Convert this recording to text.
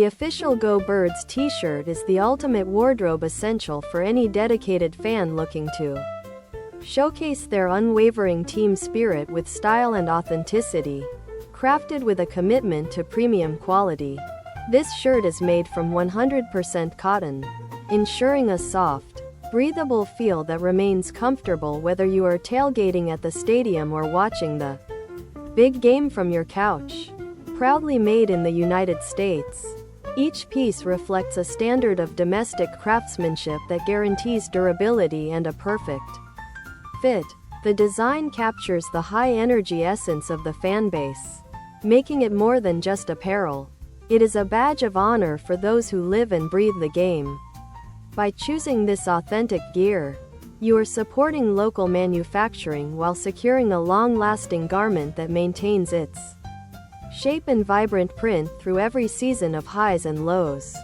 The official Go Birds t-shirt is the ultimate wardrobe essential for any dedicated fan looking to showcase their unwavering team spirit with style and authenticity. Crafted with a commitment to premium quality, this shirt is made from 100% cotton, ensuring a soft, breathable feel that remains comfortable whether you are tailgating at the stadium or watching the big game from your couch. Proudly made in the United States, each piece reflects a standard of domestic craftsmanship that guarantees durability and a perfect fit. The design captures the high-energy essence of the fan base, making it more than just apparel. It is a badge of honor for those who live and breathe the game. By choosing this authentic gear, you are supporting local manufacturing while securing a long-lasting garment that maintains its shape and vibrant print through every season of highs and lows.